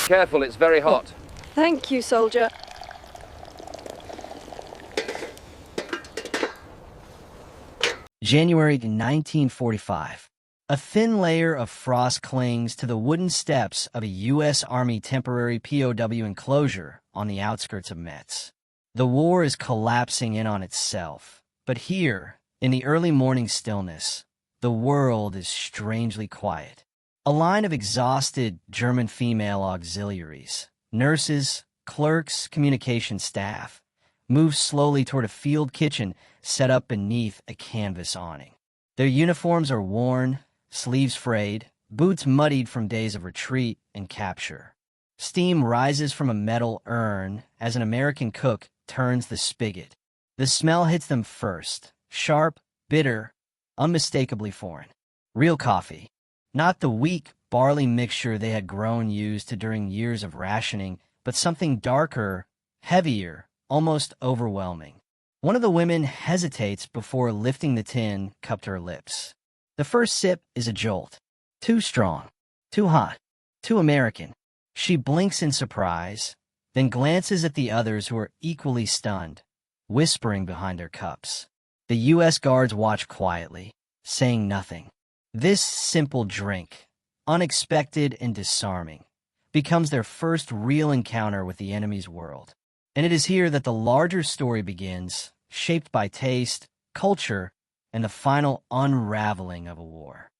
Careful, it's very hot. Thank you, soldier. January 1945. A thin layer of frost clings to the wooden steps of a U.S. Army temporary POW enclosure on the outskirts of Metz. The war is collapsing in on itself, but here, in the early morning stillness, the world is strangely quiet. A line of exhausted German female auxiliaries, nurses, clerks, communication staff, moves slowly toward a field kitchen set up beneath a canvas awning. Their uniforms are worn, sleeves frayed, boots muddied from days of retreat and capture. Steam rises from a metal urn as an American cook turns the spigot. The smell hits them first, sharp, bitter, unmistakably foreign. Real coffee, not the weak barley mixture they had grown used to during years of rationing, but something darker, heavier, almost overwhelming. One of the women hesitates before lifting the tin cup to her lips. The first sip is a jolt. Too strong, too hot, too American. She blinks in surprise, then glances at the others who are equally stunned, whispering behind their cups. The U.S. guards watch quietly, saying nothing. This simple drink, unexpected and disarming, becomes their first real encounter with the enemy's world. And it is here that the larger story begins, shaped by taste, culture, and the final unraveling of a war.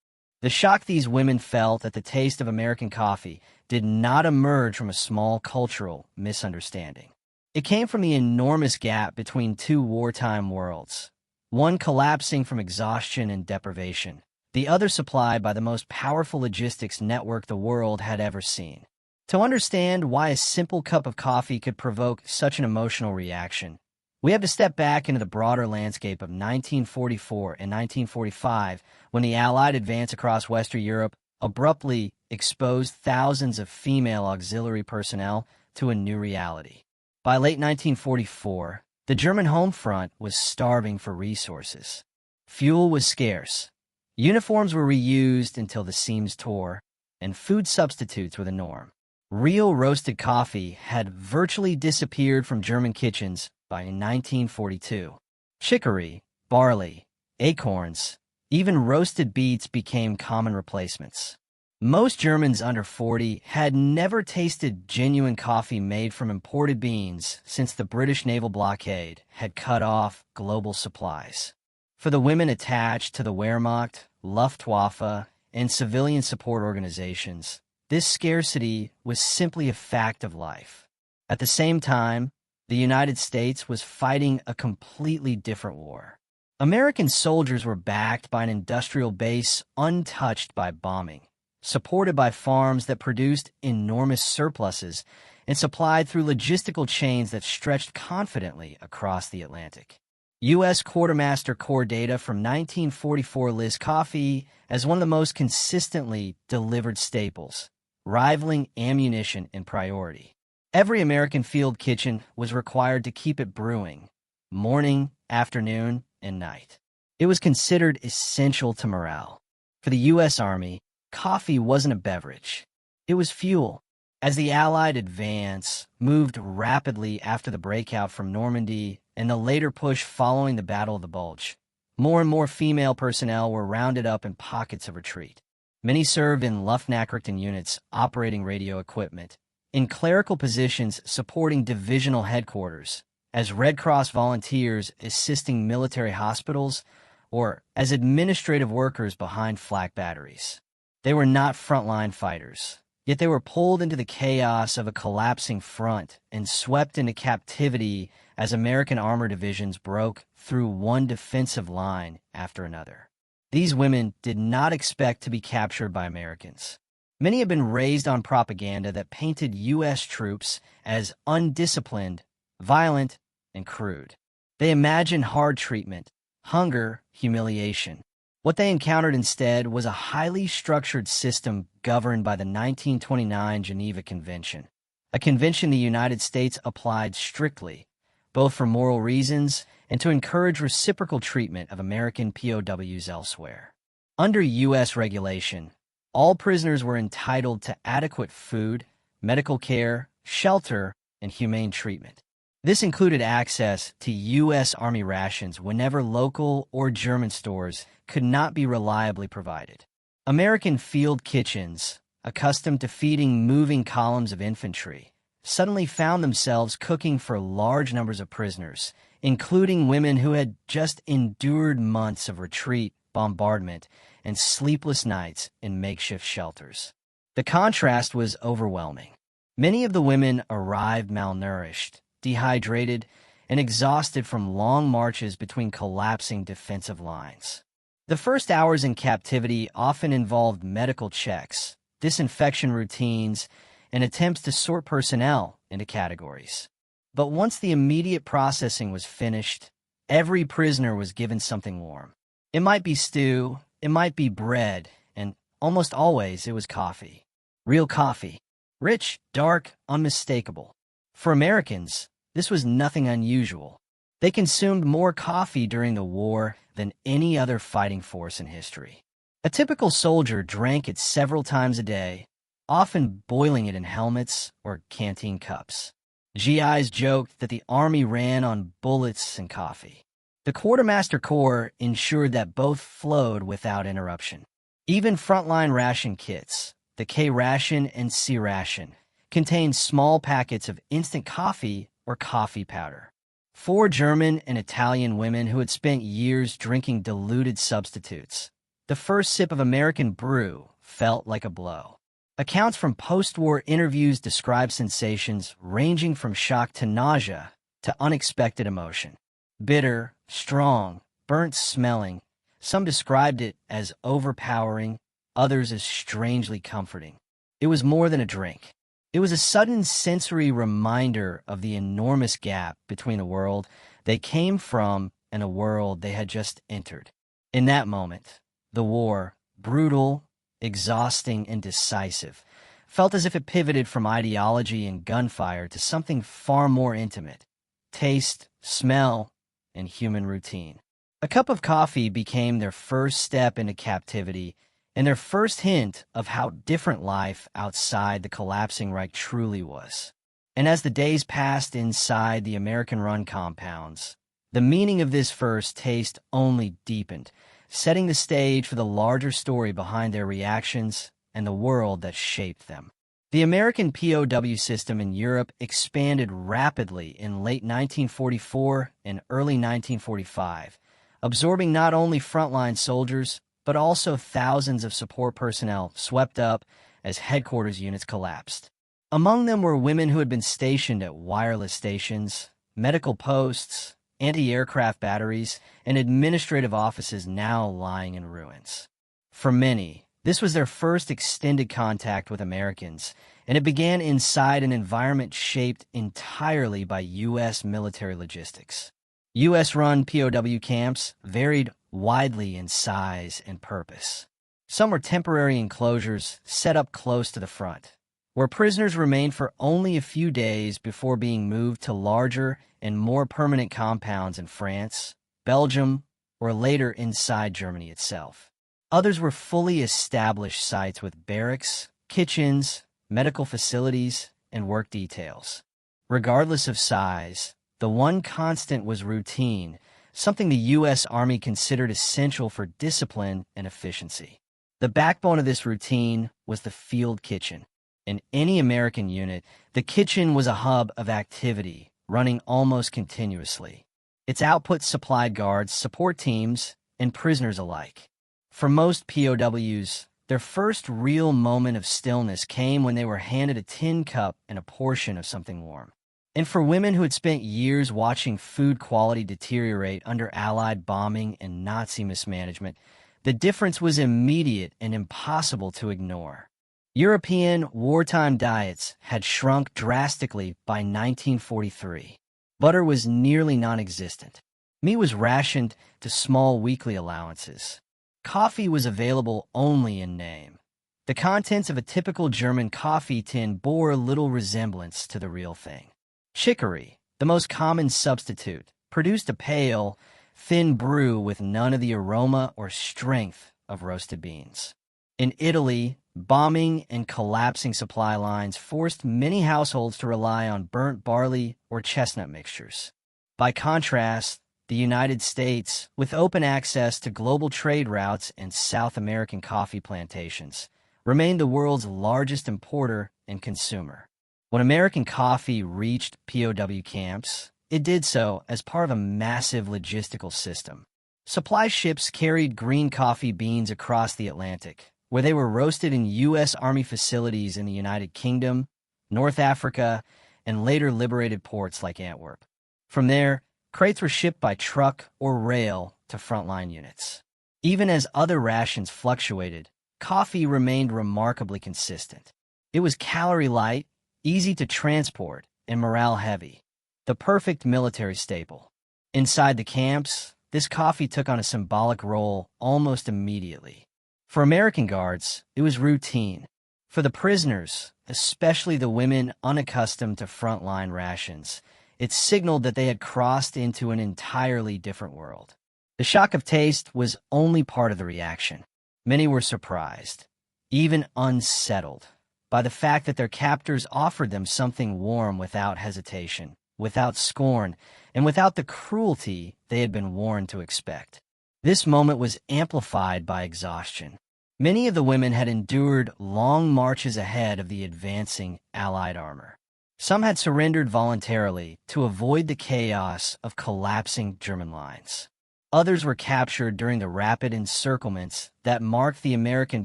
The shock these women felt at the taste of American coffee did not emerge from a small cultural misunderstanding. It came from the enormous gap between two wartime worlds, one collapsing from exhaustion and deprivation, the other supplied by the most powerful logistics network the world had ever seen. To understand why a simple cup of coffee could provoke such an emotional reaction, we have to step back into the broader landscape of 1944 and 1945 when the Allied advance across Western Europe abruptly exposed thousands of female auxiliary personnel to a new reality. By late 1944, the German home front was starving for resources. Fuel was scarce, uniforms were reused until the seams tore, and food substitutes were the norm. Real roasted coffee had virtually disappeared from German kitchens by 1942. Chicory, barley, acorns, even roasted beets became common replacements. Most Germans under 40 had never tasted genuine coffee made from imported beans since the British naval blockade had cut off global supplies. For the women attached to the Wehrmacht, Luftwaffe, and civilian support organizations, this scarcity was simply a fact of life. At the same time, the United States was fighting a completely different war. American soldiers were backed by an industrial base untouched by bombing, supported by farms that produced enormous surpluses, and supplied through logistical chains that stretched confidently across the Atlantic. U.S. Quartermaster Corps data from 1944 lists coffee as one of the most consistently delivered staples, rivaling ammunition in priority. Every American field kitchen was required to keep it brewing, morning, afternoon, and night. It was considered essential to morale. For the U.S. Army, coffee wasn't a beverage. It was fuel. As the Allied advance moved rapidly after the breakout from Normandy and the later push following the Battle of the Bulge, more and more female personnel were rounded up in pockets of retreat. Many served in Luftnachrichten units operating radio equipment, in clerical positions supporting divisional headquarters, as Red Cross volunteers assisting military hospitals, or as administrative workers behind flak batteries. They were not frontline fighters, yet they were pulled into the chaos of a collapsing front and swept into captivity as American armor divisions broke through one defensive line after another. These women did not expect to be captured by Americans. Many have been raised on propaganda that painted U.S. troops as undisciplined, violent, and crude. They imagined hard treatment, hunger, humiliation. What they encountered instead was a highly structured system governed by the 1929 Geneva Convention, a convention the United States applied strictly, both for moral reasons and to encourage reciprocal treatment of American POWs elsewhere. Under U.S. regulation, all prisoners were entitled to adequate food, medical care, shelter, and humane treatment. This included access to U.S. Army rations whenever local or German stores could not be reliably provided. American field kitchens, accustomed to feeding moving columns of infantry, suddenly found themselves cooking for large numbers of prisoners, including women who had just endured months of retreat, bombardment, and sleepless nights in makeshift shelters. The contrast was overwhelming. Many of the women arrived malnourished, dehydrated, and exhausted from long marches between collapsing defensive lines. The first hours in captivity often involved medical checks, disinfection routines, and attempts to sort personnel into categories. But once the immediate processing was finished, every prisoner was given something warm. It might be stew, it might be bread, and almost always it was coffee. Real coffee. Rich, dark, unmistakable. For Americans, this was nothing unusual. They consumed more coffee during the war than any other fighting force in history. A typical soldier drank it several times a day, often boiling it in helmets or canteen cups. GIs joked that the Army ran on bullets and coffee. The Quartermaster Corps ensured that both flowed without interruption. Even frontline ration kits, the K ration and C ration, contained small packets of instant coffee or coffee powder. 4 German and Italian women who had spent years drinking diluted substitutes. The first sip of American brew felt like a blow. Accounts from post-war interviews describe sensations ranging from shock to nausea to unexpected emotion. Bitter, strong, burnt-smelling. Some described it as overpowering, others as strangely comforting. It was more than a drink. It was a sudden sensory reminder of the enormous gap between the world they came from and a world they had just entered. In that moment, the war, brutal, exhausting, and decisive, felt as if it pivoted from ideology and gunfire to something far more intimate: taste, smell, and human routine. A cup of coffee became their first step into captivity and their first hint of how different life outside the collapsing Reich truly was. And as the days passed inside the American-run compounds, the meaning of this first taste only deepened, setting the stage for the larger story behind their reactions and the world that shaped them. The American POW system in Europe expanded rapidly in late 1944 and early 1945, absorbing not only frontline soldiers, but also thousands of support personnel swept up as headquarters units collapsed. Among them were women who had been stationed at wireless stations, medical posts, anti-aircraft batteries, and administrative offices now lying in ruins. For many, this was their first extended contact with Americans, and it began inside an environment shaped entirely by U.S. military logistics. U.S.-run POW camps varied widely in size and purpose. Some were temporary enclosures set up close to the front, where prisoners remained for only a few days before being moved to larger and more permanent compounds in France, Belgium, or later inside Germany itself. Others were fully established sites with barracks, kitchens, medical facilities, and work details. Regardless of size, the one constant was routine, something the U.S. Army considered essential for discipline and efficiency. The backbone of this routine was the field kitchen. In any American unit, the kitchen was a hub of activity, running almost continuously. Its output supplied guards, support teams, and prisoners alike. For most POWs, their first real moment of stillness came when they were handed a tin cup and a portion of something warm. And for women who had spent years watching food quality deteriorate under Allied bombing and Nazi mismanagement, the difference was immediate and impossible to ignore. European wartime diets had shrunk drastically by 1943. Butter was nearly non-existent. Meat was rationed to small weekly allowances. Coffee was available only in name. The contents of a typical German coffee tin bore little resemblance to the real thing. Chicory, the most common substitute, produced a pale, thin brew with none of the aroma or strength of roasted beans. In Italy, bombing and collapsing supply lines forced many households to rely on burnt barley or chestnut mixtures. By contrast, the United States, with open access to global trade routes and South American coffee plantations, remained the world's largest importer and consumer. When American coffee reached POW camps, it did so as part of a massive logistical system. Supply ships carried green coffee beans across the Atlantic, where they were roasted in U.S. Army facilities in the United Kingdom, North Africa, and later liberated ports like Antwerp. From there, crates were shipped by truck or rail to frontline units. Even as other rations fluctuated, coffee remained remarkably consistent. It was calorie-light, easy to transport, and morale-heavy, the perfect military staple. Inside the camps, this coffee took on a symbolic role almost immediately. For American guards, it was routine. For the prisoners, especially the women unaccustomed to frontline rations, it signaled that they had crossed into an entirely different world. The shock of taste was only part of the reaction. Many were surprised, even unsettled, by the fact that their captors offered them something warm without hesitation, without scorn, and without the cruelty they had been warned to expect. This moment was amplified by exhaustion. Many of the women had endured long marches ahead of the advancing Allied armor. Some had surrendered voluntarily to avoid the chaos of collapsing German lines. Others were captured during the rapid encirclements that marked the American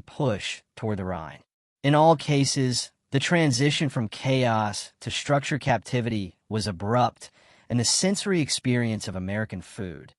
push toward the Rhine. In all cases, the transition from chaos to structured captivity was abrupt, and the sensory experience of American food,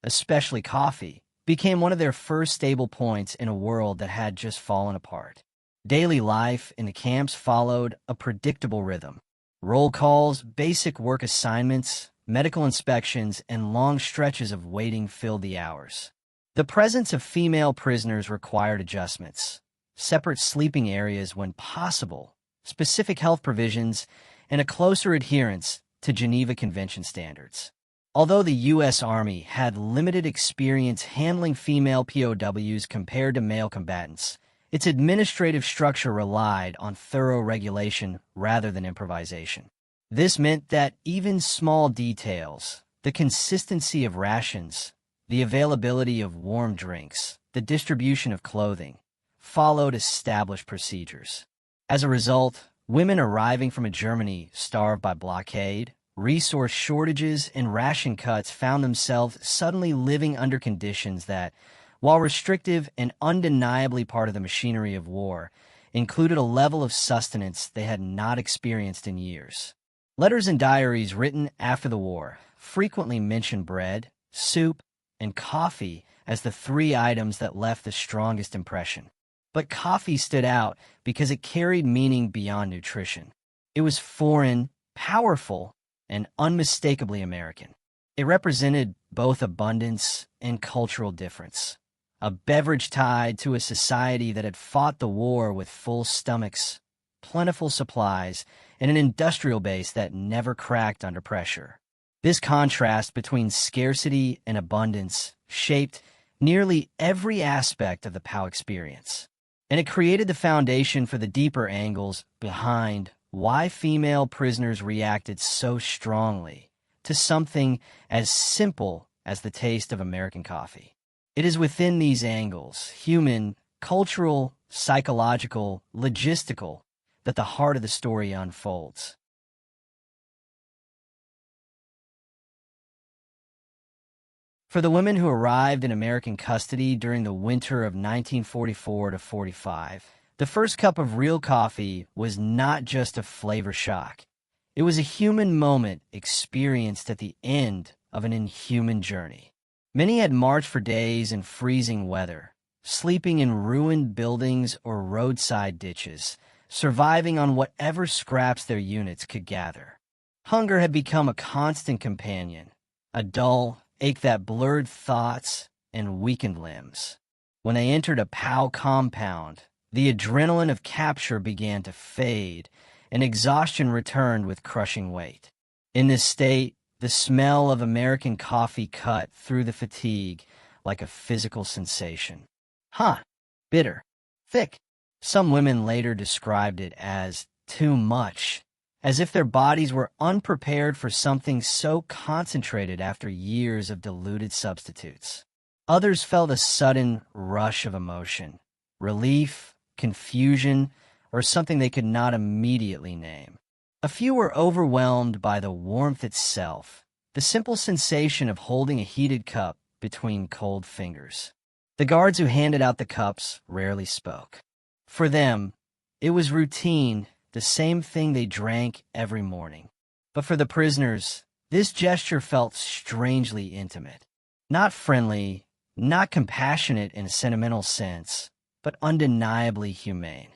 especially coffee, became one of their first stable points in a world that had just fallen apart. Daily life in the camps followed a predictable rhythm. Roll calls, basic work assignments, medical inspections, and long stretches of waiting filled the hours. The presence of female prisoners required adjustments, separate sleeping areas when possible, specific health provisions, and a closer adherence to Geneva Convention standards. Although the U.S. Army had limited experience handling female POWs compared to male combatants, its administrative structure relied on thorough regulation rather than improvisation. This meant that even small details, the consistency of rations, the availability of warm drinks, the distribution of clothing, followed established procedures. As a result, women arriving from a Germany starved by blockade, resource shortages, and ration cuts found themselves suddenly living under conditions that, while restrictive and undeniably part of the machinery of war, included a level of sustenance they had not experienced in years. Letters and diaries written after the war frequently mention bread, soup, and coffee as the three items that left the strongest impression. But coffee stood out because it carried meaning beyond nutrition. It was foreign, powerful, and unmistakably American. It represented both abundance and cultural difference, a beverage tied to a society that had fought the war with full stomachs, plentiful supplies, and an industrial base that never cracked under pressure. This contrast between scarcity and abundance shaped nearly every aspect of the POW experience, and it created the foundation for the deeper angles behind why female prisoners reacted so strongly to something as simple as the taste of American coffee. It is within these angles, human, cultural, psychological, logistical, that the heart of the story unfolds. For the women who arrived in American custody during the winter of 1944 to 45, the first cup of real coffee was not just a flavor shock. It was a human moment experienced at the end of an inhuman journey. Many had marched for days in freezing weather, sleeping in ruined buildings or roadside ditches, surviving on whatever scraps their units could gather. Hunger had become a constant companion, a dull ache that blurred thoughts and weakened limbs. When they entered a POW compound, the adrenaline of capture began to fade, and exhaustion returned with crushing weight. In this state, the smell of American coffee cut through the fatigue like a physical sensation. Bitter. thick. Some women later described it as too much, as if their bodies were unprepared for something so concentrated after years of diluted substitutes. Others felt a sudden rush of emotion, relief, confusion, or something they could not immediately name. A few were overwhelmed by the warmth itself, the simple sensation of holding a heated cup between cold fingers. The guards who handed out the cups rarely spoke. For them, it was routine, the same thing they drank every morning. But for the prisoners, this gesture felt strangely intimate. Not friendly, not compassionate in a sentimental sense, but undeniably humane.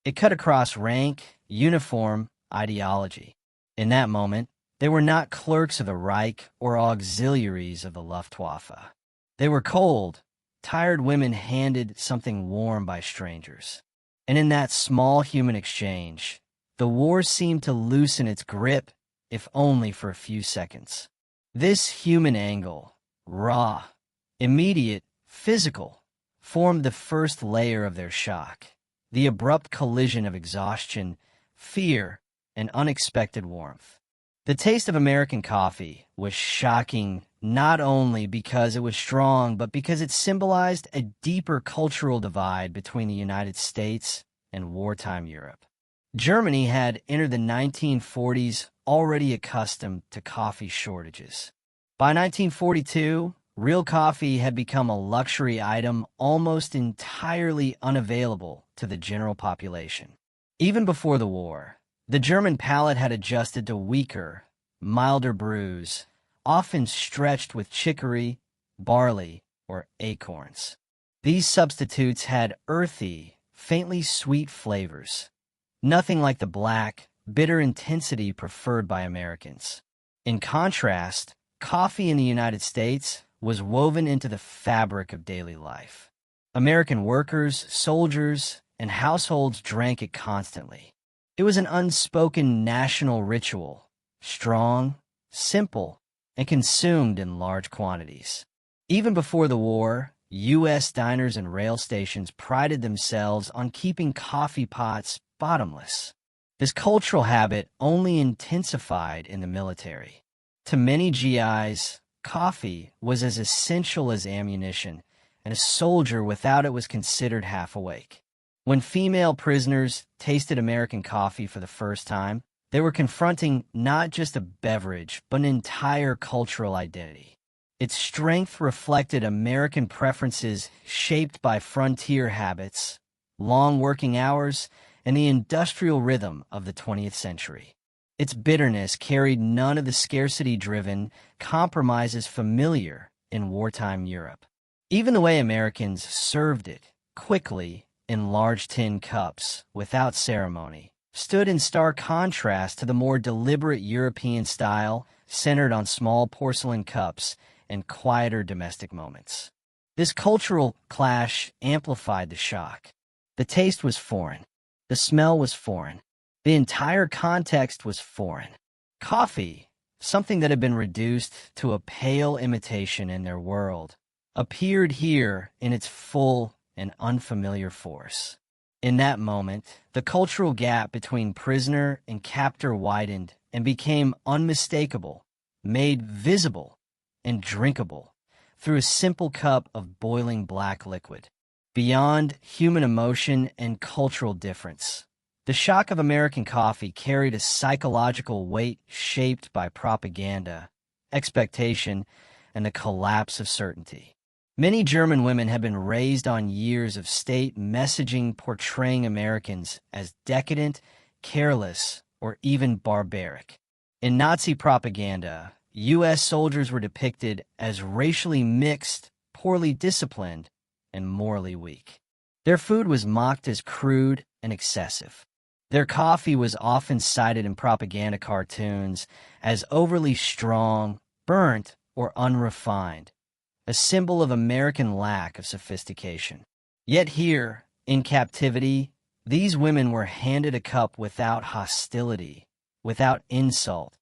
It cut across rank, uniform, ideology. In that moment, they were not clerks of the Reich or auxiliaries of the Luftwaffe. They were cold, tired women handed something warm by strangers. And in that small human exchange, the war seemed to loosen its grip, if only for a few seconds. This human angle, raw, immediate, physical, formed the first layer of their shock, the abrupt collision of exhaustion, fear, and unexpected warmth. The taste of American coffee was shocking not only because it was strong, but because it symbolized a deeper cultural divide between the United States and wartime Europe. Germany had entered the 1940s already accustomed to coffee shortages. By 1942, real coffee had become a luxury item almost entirely unavailable to the general population. Even before the war, the German palate had adjusted to weaker, milder brews, often stretched with chicory, barley, or acorns. These substitutes had earthy, faintly sweet flavors, nothing like the black, bitter intensity preferred by Americans. In contrast, coffee in the United States was woven into the fabric of daily life. American workers, soldiers, and households drank it constantly. It was an unspoken national ritual, strong, simple, and consumed in large quantities. Even before the war, U.S. diners and rail stations prided themselves on keeping coffee pots bottomless. This cultural habit only intensified in the military. To many GIs, coffee was as essential as ammunition, and a soldier without it was considered half awake. When female prisoners tasted American coffee for the first time, they were confronting not just a beverage, but an entire cultural identity. Its strength reflected American preferences shaped by frontier habits, long working hours, and the industrial rhythm of the 20th century. Its bitterness carried none of the scarcity-driven compromises familiar in wartime Europe. Even the way Americans served it, quickly, in large tin cups, without ceremony, stood in stark contrast to the more deliberate European style centered on small porcelain cups and quieter domestic moments. This cultural clash amplified the shock. The taste was foreign. The smell was foreign. The entire context was foreign. Coffee, something that had been reduced to a pale imitation in their world, appeared here in its full and unfamiliar force. In that moment, the cultural gap between prisoner and captor widened and became unmistakable, made visible and drinkable through a simple cup of boiling black liquid. Beyond human emotion and cultural difference, the shock of American coffee carried a psychological weight shaped by propaganda, expectation, and the collapse of certainty. Many German women had been raised on years of state messaging portraying Americans as decadent, careless, or even barbaric. In Nazi propaganda, U.S. soldiers were depicted as racially mixed, poorly disciplined, and morally weak. Their food was mocked as crude and excessive. Their coffee was often cited in propaganda cartoons as overly strong, burnt, or unrefined, a symbol of American lack of sophistication. Yet here, in captivity, these women were handed a cup without hostility, without insult,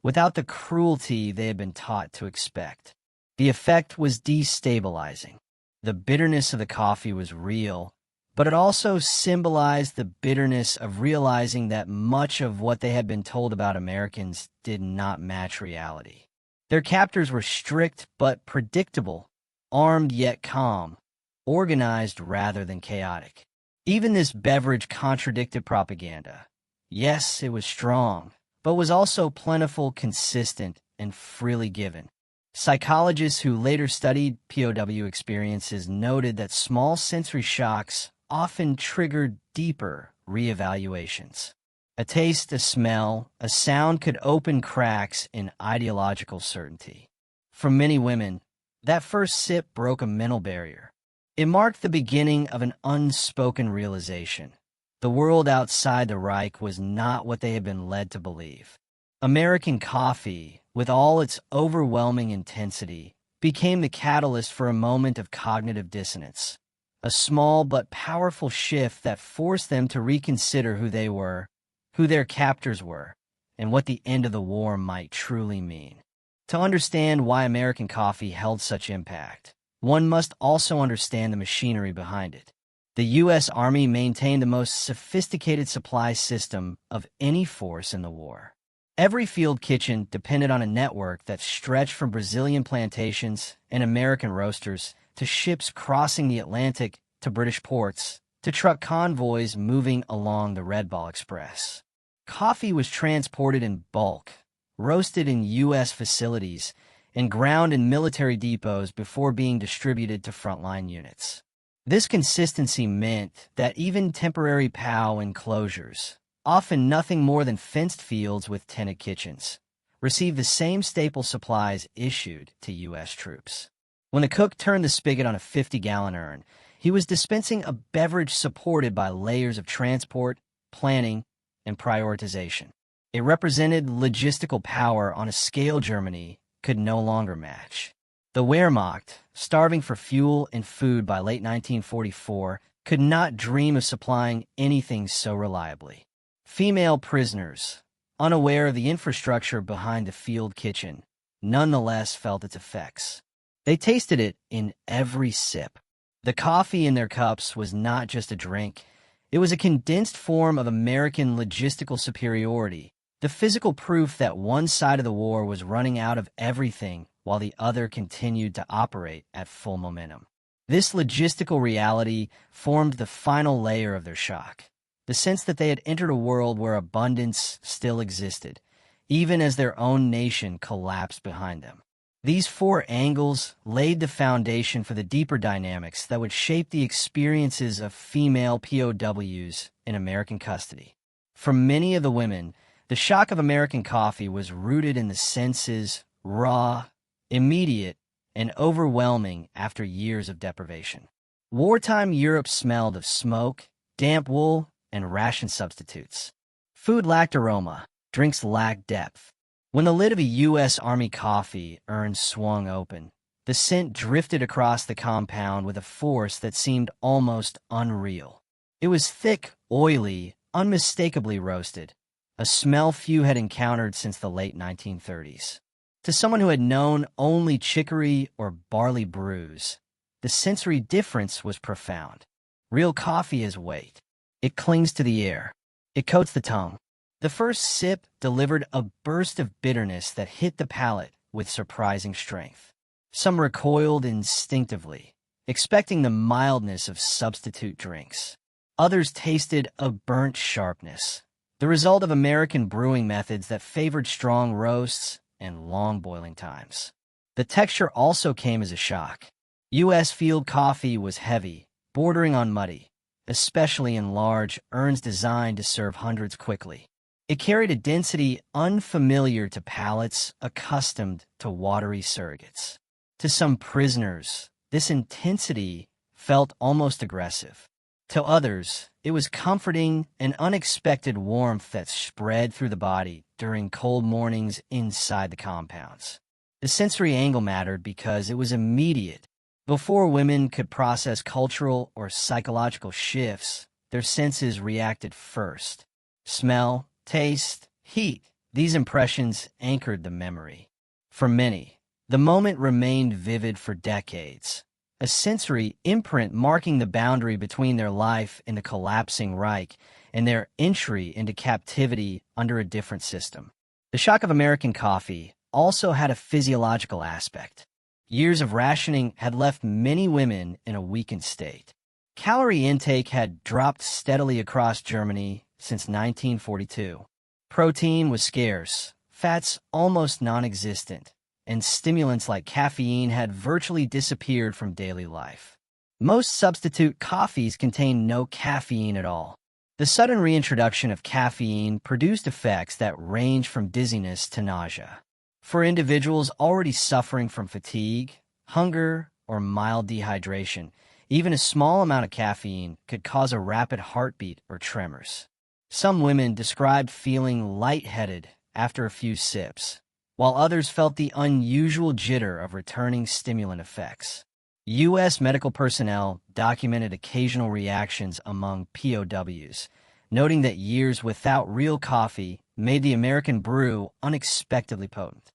without the cruelty they had been taught to expect. The effect was destabilizing. The bitterness of the coffee was real, but it also symbolized the bitterness of realizing that much of what they had been told about Americans did not match reality. Their captors were strict but predictable, armed yet calm, organized rather than chaotic. Even this beverage contradicted propaganda. Yes, it was strong, but was also plentiful, consistent, and freely given. Psychologists who later studied POW experiences noted that small sensory shocks often triggered deeper reevaluations. A taste, a smell, a sound could open cracks in ideological certainty. For many women, that first sip broke a mental barrier. It marked the beginning of an unspoken realization. The world outside the Reich was not what they had been led to believe. American coffee, with all its overwhelming intensity, became the catalyst for a moment of cognitive dissonance, a small but powerful shift that forced them to reconsider who they were, who their captors were, and what the end of the war might truly mean. To understand why American coffee held such impact, one must also understand the machinery behind it. The U.S. Army maintained the most sophisticated supply system of any force in the war. Every field kitchen depended on a network that stretched from Brazilian plantations and American roasters to ships crossing the Atlantic to British ports to truck convoys moving along the Red Ball Express. Coffee was transported in bulk, roasted in U.S. facilities, and ground in military depots before being distributed to frontline units. This consistency meant that even temporary POW enclosures, often nothing more than fenced fields with tented kitchens, received the same staple supplies issued to U.S. troops. When the cook turned the spigot on a 50-gallon urn, he was dispensing a beverage supported by layers of transport, planning, and prioritization. It represented logistical power on a scale Germany could no longer match. The Wehrmacht, starving for fuel and food by late 1944, could not dream of supplying anything so reliably. Female prisoners, unaware of the infrastructure behind the field kitchen, nonetheless felt its effects. They tasted it in every sip. The coffee in their cups was not just a drink. It was a condensed form of American logistical superiority, the physical proof that one side of the war was running out of everything while the other continued to operate at full momentum. This logistical reality formed the final layer of their shock, the sense that they had entered a world where abundance still existed, even as their own nation collapsed behind them. These four angles laid the foundation for the deeper dynamics that would shape the experiences of female POWs in American custody. For many of the women, the shock of American coffee was rooted in the senses, raw, immediate, and overwhelming after years of deprivation. Wartime Europe smelled of smoke, damp wool, and ration substitutes. Food lacked aroma, drinks lacked depth. When the lid of a U.S. Army coffee urn swung open, the scent drifted across the compound with a force that seemed almost unreal. It was thick, oily, unmistakably roasted, a smell few had encountered since the late 1930s. To someone who had known only chicory or barley brews, the sensory difference was profound. Real coffee is weight. It clings to the air. It coats the tongue. The first sip delivered a burst of bitterness that hit the palate with surprising strength. Some recoiled instinctively, expecting the mildness of substitute drinks. Others tasted a burnt sharpness, the result of American brewing methods that favored strong roasts and long boiling times. The texture also came as a shock. U.S. field coffee was heavy, bordering on muddy, especially in large urns designed to serve hundreds quickly. It carried a density unfamiliar to palates accustomed to watery surrogates. To some prisoners, this intensity felt almost aggressive. To others, it was comforting, an unexpected warmth that spread through the body during cold mornings inside the compounds. The sensory angle mattered because it was immediate. Before women could process cultural or psychological shifts, their senses reacted first. Smell, taste, heat, these impressions anchored the memory. For many, the moment remained vivid for decades. a sensory imprint marking the boundary between their life in the collapsing Reich and their entry into captivity under a different system. The shock of American coffee also had a physiological aspect. Years of rationing had left many women in a weakened state. Calorie intake had dropped steadily across Germany since 1942. Protein was scarce, fats almost non-existent, and stimulants like caffeine had virtually disappeared from daily life. Most substitute coffees contained no caffeine at all. The sudden reintroduction of caffeine produced effects that range from dizziness to nausea. For individuals already suffering from fatigue, hunger, or mild dehydration, even a small amount of caffeine could cause a rapid heartbeat or tremors. Some women described feeling lightheaded after a few sips, while others felt the unusual jitter of returning stimulant effects. U.S. medical personnel documented occasional reactions among POWs, noting that years without real coffee made the American brew unexpectedly potent.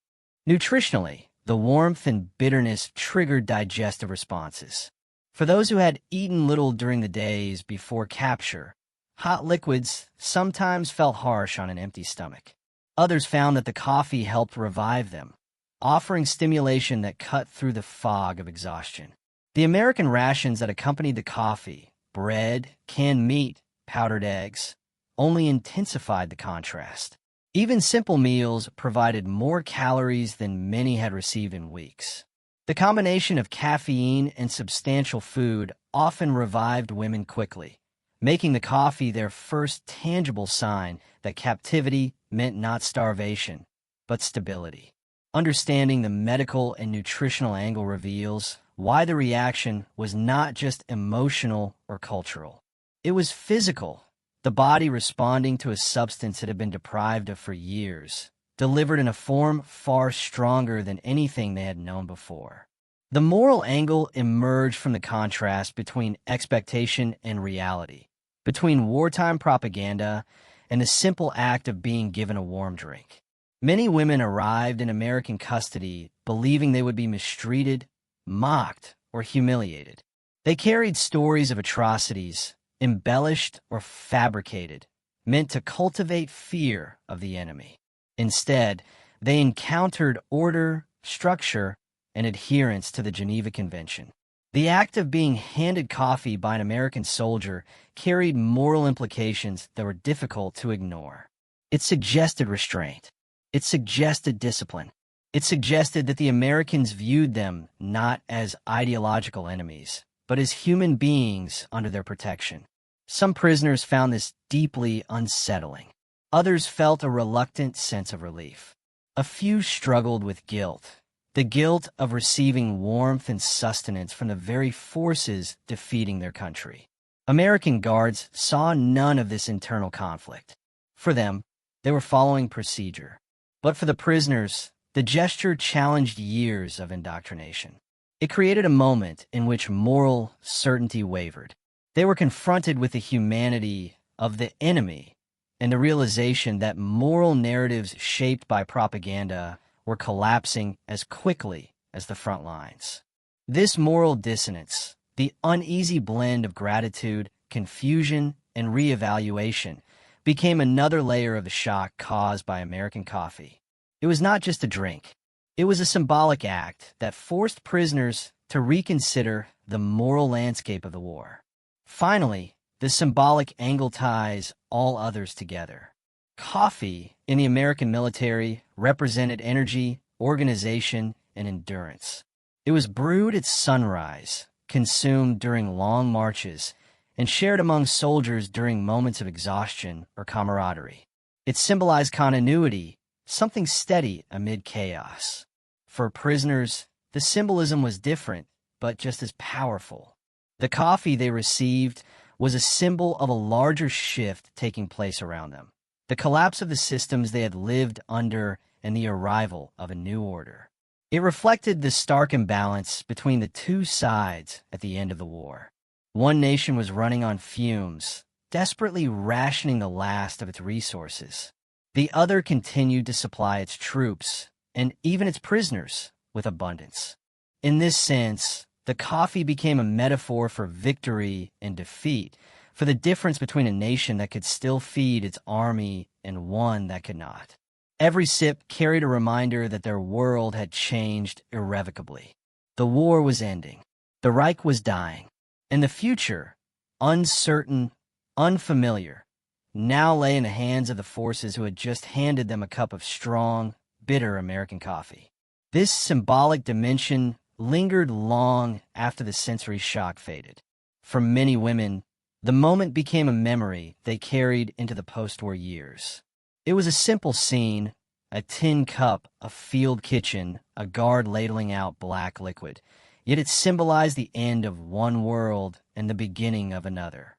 Nutritionally, the warmth and bitterness triggered digestive responses. For those who had eaten little during the days before capture, hot liquids sometimes felt harsh on an empty stomach. Others found that the coffee helped revive them, offering stimulation that cut through the fog of exhaustion. The American rations that accompanied the coffee, bread, canned meat, powdered eggs, only intensified the contrast. Even simple meals provided more calories than many had received in weeks. The combination of caffeine and substantial food often revived women quickly, making the coffee their first tangible sign that captivity meant not starvation, but stability. Understanding the medical and nutritional angle reveals why the reaction was not just emotional or cultural. It was physical, the body responding to a substance it had been deprived of for years, delivered in a form far stronger than anything they had known before. The moral angle emerged from the contrast between expectation and reality, between wartime propaganda and the simple act of being given a warm drink. Many women arrived in American custody believing they would be mistreated, mocked, or humiliated. They carried stories of atrocities, embellished or fabricated, meant to cultivate fear of the enemy. Instead, they encountered order, structure, and adherence to the Geneva Convention. The act of being handed coffee by an American soldier carried moral implications that were difficult to ignore. It suggested restraint. It suggested discipline. It suggested that the Americans viewed them not as ideological enemies, but as human beings under their protection. Some prisoners found this deeply unsettling. Others felt a reluctant sense of relief. A few struggled with guilt, the guilt of receiving warmth and sustenance from the very forces defeating their country. American guards saw none of this internal conflict. For them, they were following procedure. But for the prisoners, the gesture challenged years of indoctrination. It created a moment in which moral certainty wavered. They were confronted with the humanity of the enemy and the realization that moral narratives shaped by propaganda were collapsing as quickly as the front lines. This moral dissonance, the uneasy blend of gratitude, confusion, and reevaluation, became another layer of the shock caused by American coffee. It was not just a drink. It was a symbolic act that forced prisoners to reconsider the moral landscape of the war. Finally, the symbolic angle ties all others together. Coffee in the American military represented energy, organization, and endurance. It was brewed at sunrise, consumed during long marches, and shared among soldiers during moments of exhaustion or camaraderie. It symbolized continuity, something steady amid chaos. For prisoners, the symbolism was different, but just as powerful. The coffee they received was a symbol of a larger shift taking place around them, the collapse of the systems they had lived under and the arrival of a new order. It reflected the stark imbalance between the two sides at the end of the war. One nation was running on fumes, desperately rationing the last of its resources. The other continued to supply its troops, and even its prisoners, with abundance. In this sense, The coffee became a metaphor for victory and defeat, for the difference between a nation that could still feed its army and one that could not. Every sip carried a reminder that their world had changed irrevocably. The war was ending. The Reich was dying. And the future, uncertain, unfamiliar, now lay in the hands of the forces who had just handed them a cup of strong, bitter American coffee. This symbolic dimension lingered long after the sensory shock faded. For many women, the moment became a memory they carried into the post-war years. It was a simple scene, a tin cup, a field kitchen, a guard ladling out black liquid, yet it symbolized the end of one world and the beginning of another.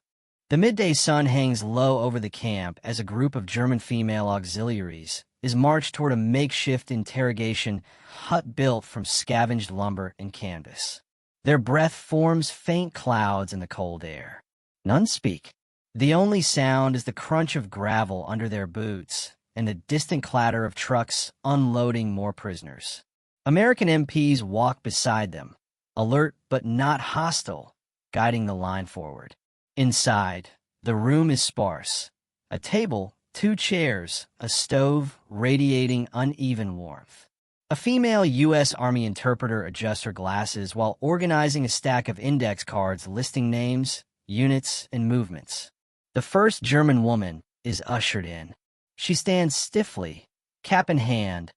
The midday sun hangs low over the camp as a group of German female auxiliaries is marched toward a makeshift interrogation hut built from scavenged lumber and canvas. Their breath forms faint clouds in the cold air. None speak. The only sound is the crunch of gravel under their boots and the distant clatter of trucks unloading more prisoners. American MPs walk beside them, alert but not hostile, guiding the line forward. Inside, the room is sparse. A table, 2 chairs, a stove radiating uneven warmth. A female U.S. Army interpreter adjusts her glasses while organizing a stack of index cards listing names, units, and movements. The first German woman is ushered in. She stands stiffly, cap in hand,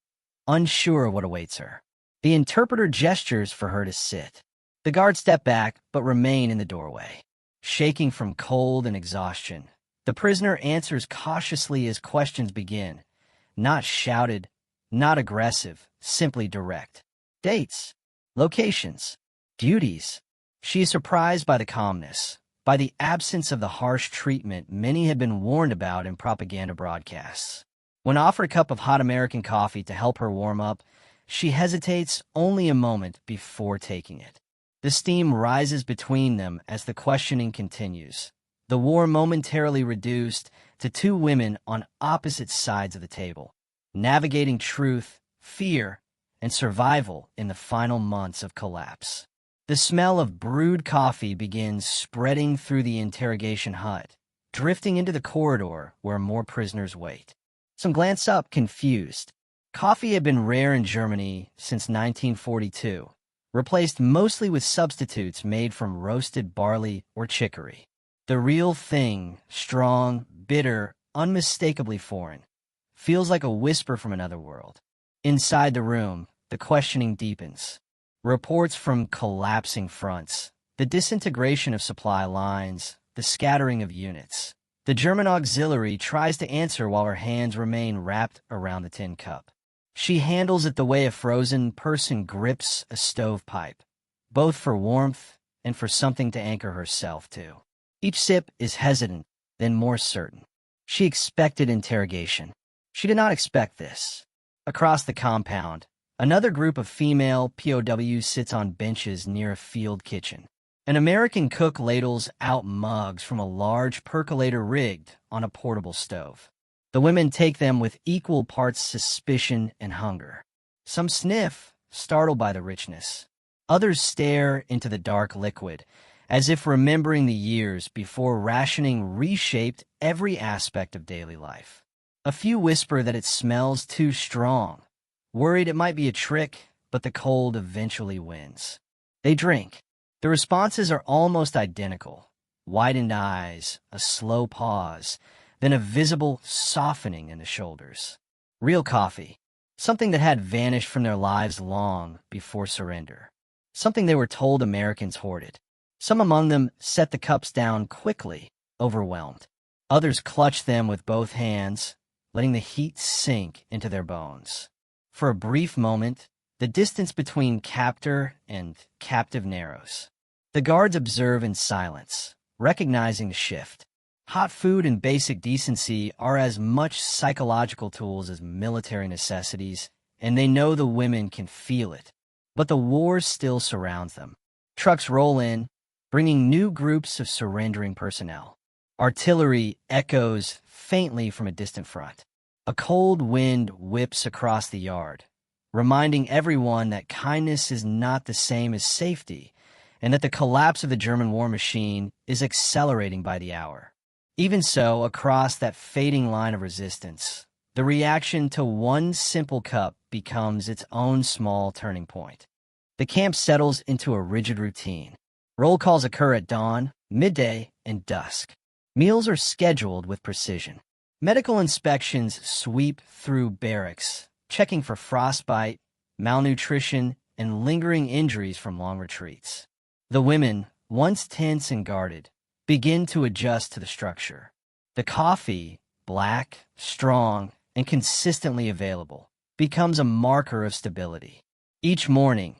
unsure of what awaits her. The interpreter gestures for her to sit. The guards step back but remain in the doorway. Shaking from cold and exhaustion, the prisoner answers cautiously as questions begin. Not shouted, not aggressive, simply direct. Dates, locations, duties. She is surprised by the calmness, by the absence of the harsh treatment many had been warned about in propaganda broadcasts. When offered a cup of hot American coffee to help her warm up, she hesitates only a moment before taking it. The steam rises between them as the questioning continues. The war momentarily reduced to 2 women on opposite sides of the table, navigating truth, fear, and survival in the final months of collapse. The smell of brewed coffee begins spreading through the interrogation hut, drifting into the corridor where more prisoners wait. Some glance up, confused. Coffee had been rare in Germany since 1942, replaced mostly with substitutes made from roasted barley or chicory. The real thing, strong, bitter, unmistakably foreign, feels like a whisper from another world. Inside the room, the questioning deepens. Reports from collapsing fronts, the disintegration of supply lines, the scattering of units. The German auxiliary tries to answer while her hands remain wrapped around the tin cup. She handles it the way a frozen person grips a stovepipe, both for warmth and for something to anchor herself to. Each sip is hesitant, then more certain. She expected interrogation. She did not expect this. Across the compound, another group of female POWs sits on benches near a field kitchen. An American cook ladles out mugs from a large percolator rigged on a portable stove. The women take them with equal parts suspicion and hunger. Some sniff, startled by the richness. Others stare into the dark liquid, as if remembering the years before rationing reshaped every aspect of daily life. A few whisper that it smells too strong, worried it might be a trick, but the cold eventually wins. They drink. The responses are almost identical. Widened eyes, a slow pause, then a visible softening in the shoulders. Real coffee. Something that had vanished from their lives long before surrender. Something they were told Americans hoarded. Some among them set the cups down quickly, overwhelmed. Others clutched them with both hands, letting the heat sink into their bones. For a brief moment, the distance between captor and captive narrows. The guards observe in silence, recognizing the shift. Hot food and basic decency are as much psychological tools as military necessities, and they know the women can feel it. But the war still surrounds them. Trucks roll in, bringing new groups of surrendering personnel. Artillery echoes faintly from a distant front. A cold wind whips across the yard, reminding everyone that kindness is not the same as safety, and that the collapse of the German war machine is accelerating by the hour. Even so, across that fading line of resistance, the reaction to one simple cup becomes its own small turning point. The camp settles into a rigid routine. Roll calls occur at dawn, midday, and dusk. Meals are scheduled with precision. Medical inspections sweep through barracks, checking for frostbite, malnutrition, and lingering injuries from long retreats. The women, once tense and guarded, begin to adjust to the structure. The coffee, black, strong, and consistently available, becomes a marker of stability. Each morning,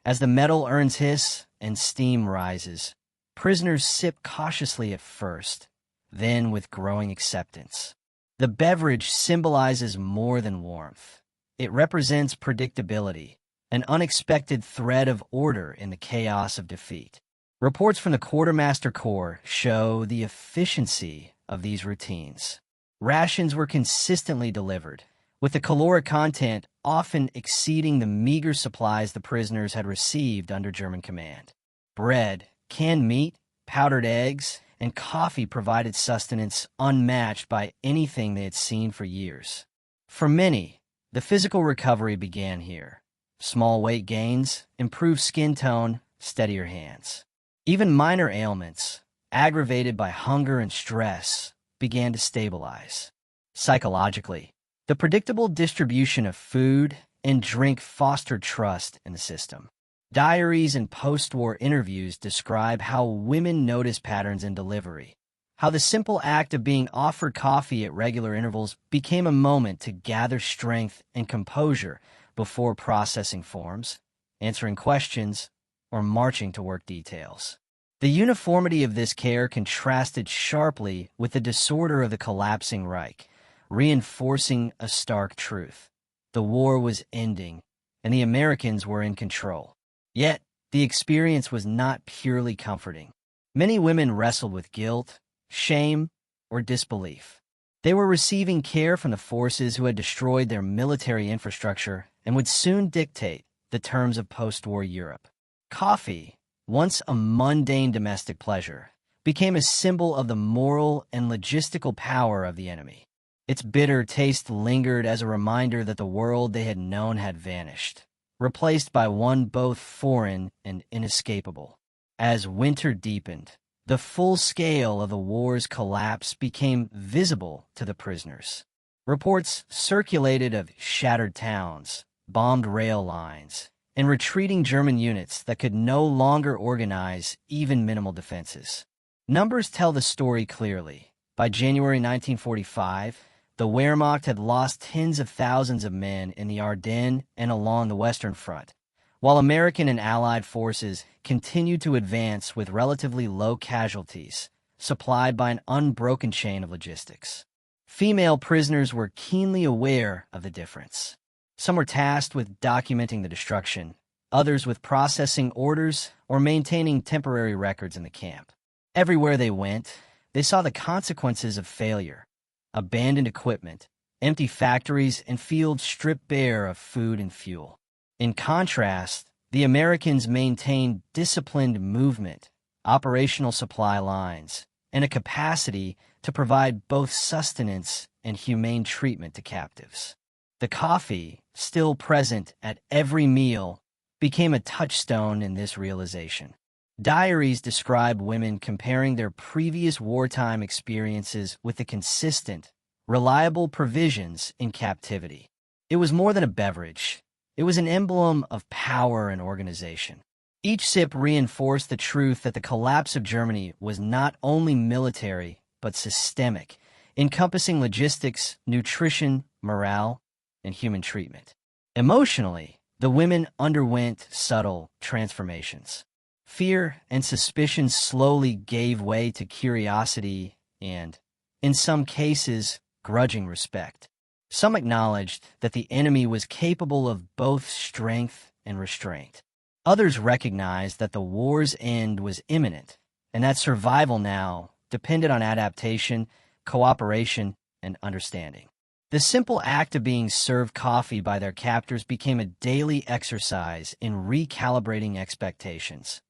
as the metal earns hiss and steam rises, prisoners sip cautiously at first, then with growing acceptance. The beverage symbolizes more than warmth. It represents predictability, an unexpected thread of order in the chaos of defeat. Reports from the Quartermaster Corps show the efficiency of these routines. Rations were consistently delivered, with the caloric content often exceeding the meager supplies the prisoners had received under German command. Bread, canned meat, powdered eggs, and coffee provided sustenance unmatched by anything they had seen for years. For many, the physical recovery began here. Small weight gains, improved skin tone, steadier hands. Even minor ailments, aggravated by hunger and stress, began to stabilize. Psychologically, the predictable distribution of food and drink fostered trust in the system. Diaries and post-war interviews describe how women notice patterns in delivery, how the simple act of being offered coffee at regular intervals became a moment to gather strength and composure before processing forms, answering questions, or marching to work details. The uniformity of this care contrasted sharply with the disorder of the collapsing Reich, reinforcing a stark truth. The war was ending, and the Americans were in control. Yet, the experience was not purely comforting. Many women wrestled with guilt, shame, or disbelief. They were receiving care from the forces who had destroyed their military infrastructure and would soon dictate the terms of post-war Europe. Coffee, once a mundane domestic pleasure, became a symbol of the moral and logistical power of the enemy. Its bitter taste lingered as a reminder that the world they had known had vanished, replaced by one both foreign and inescapable. As winter deepened, the full scale of the war's collapse became visible to the prisoners. Reports circulated of shattered towns, bombed rail lines, and retreating German units that could no longer organize even minimal defenses. Numbers tell the story clearly. By January 1945, the Wehrmacht had lost tens of thousands of men in the Ardennes and along the Western Front, while American and Allied forces continued to advance with relatively low casualties, supplied by an unbroken chain of logistics. Female prisoners were keenly aware of the difference. Some were tasked with documenting the destruction, others with processing orders or maintaining temporary records in the camp. Everywhere they went, they saw the consequences of failure: abandoned equipment, empty factories, and fields stripped bare of food and fuel. In contrast, the Americans maintained disciplined movement, operational supply lines, and a capacity to provide both sustenance and humane treatment to captives. The coffee, still present at every meal, became a touchstone in this realization. Diaries describe women comparing their previous wartime experiences with the consistent, reliable provisions in captivity. It was more than a beverage. It was an emblem of power and organization. Each sip reinforced the truth that the collapse of Germany was not only military, but systemic, encompassing logistics, nutrition, morale, and human treatment. Emotionally, the women underwent subtle transformations. Fear and suspicion slowly gave way to curiosity and, in some cases, grudging respect. Some acknowledged that the enemy was capable of both strength and restraint. Others recognized that the war's end was imminent, and that survival now depended on adaptation, cooperation, and understanding. The simple act of being served coffee by their captors became a daily exercise in recalibrating expectations.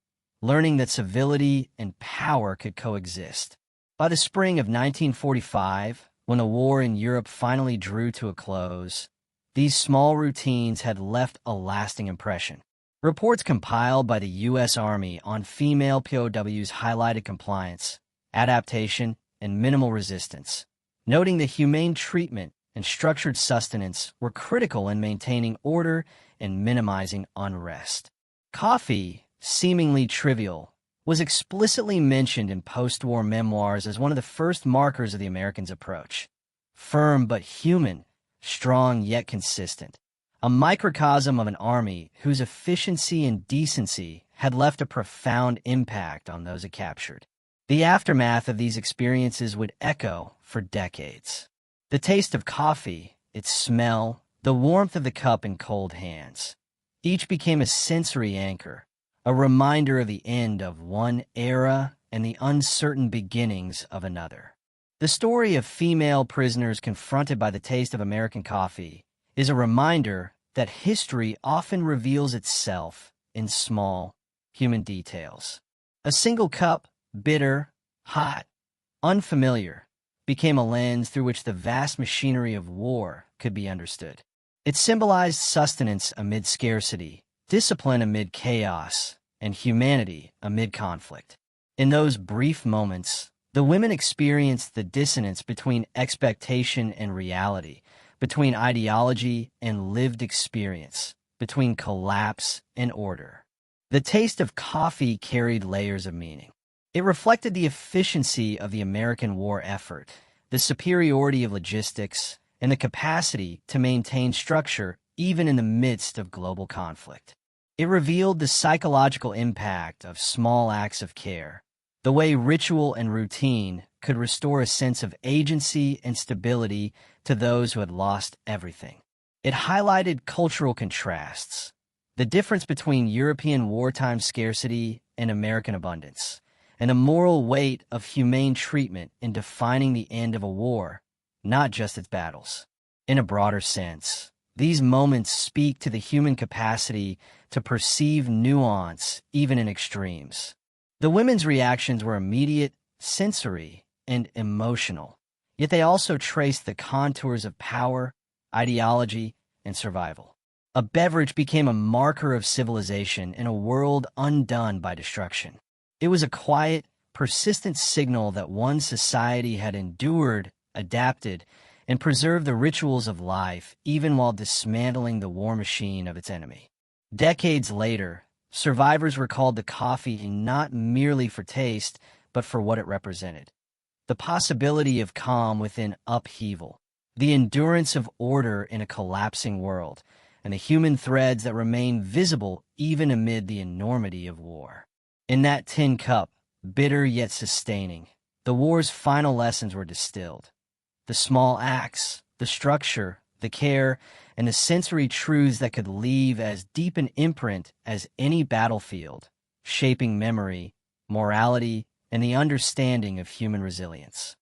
learning that civility and power could coexist. By the spring of 1945, when the war in Europe finally drew to a close, these small routines had left a lasting impression. Reports compiled by the U.S. Army on female POWs highlighted compliance, adaptation, and minimal resistance, noting that humane treatment and structured sustenance were critical in maintaining order and minimizing unrest. Coffee, seemingly trivial, was explicitly mentioned in post-war memoirs as one of the first markers of the Americans' approach. Firm but human, strong yet consistent. A microcosm of an army whose efficiency and decency had left a profound impact on those it captured. The aftermath of these experiences would echo for decades. The taste of coffee, its smell, the warmth of the cup in cold hands. Each became a sensory anchor, a reminder of the end of one era and the uncertain beginnings of another. The story of female prisoners confronted by the taste of American coffee is a reminder that history often reveals itself in small, human details. A single cup, bitter, hot, unfamiliar, became a lens through which the vast machinery of war could be understood. It symbolized sustenance amid scarcity, discipline amid chaos, and humanity amid conflict. In those brief moments, the women experienced the dissonance between expectation and reality, between ideology and lived experience, between collapse and order. The taste of coffee carried layers of meaning. It reflected the efficiency of the American war effort, the superiority of logistics, and the capacity to maintain structure even in the midst of global conflict. It revealed the psychological impact of small acts of care, the way ritual and routine could restore a sense of agency and stability to those who had lost everything. It highlighted cultural contrasts, the difference between European wartime scarcity and American abundance, and the moral weight of humane treatment in defining the end of a war, not just its battles. In a broader sense, these moments speak to the human capacity to perceive nuance even in extremes. The women's reactions were immediate, sensory, and emotional, yet they also traced the contours of power, ideology, and survival. A beverage became a marker of civilization in a world undone by destruction. It was a quiet, persistent signal that one society had endured, adapted, and preserved the rituals of life even while dismantling the war machine of its enemy. Decades later, survivors recalled the coffee not merely for taste, but for what it represented. The possibility of calm within upheaval, the endurance of order in a collapsing world, and the human threads that remain visible even amid the enormity of war. In that tin cup, bitter yet sustaining, the war's final lessons were distilled. The small acts, the structure, the care, and the sensory truths that could leave as deep an imprint as any battlefield, shaping memory, morality, and the understanding of human resilience.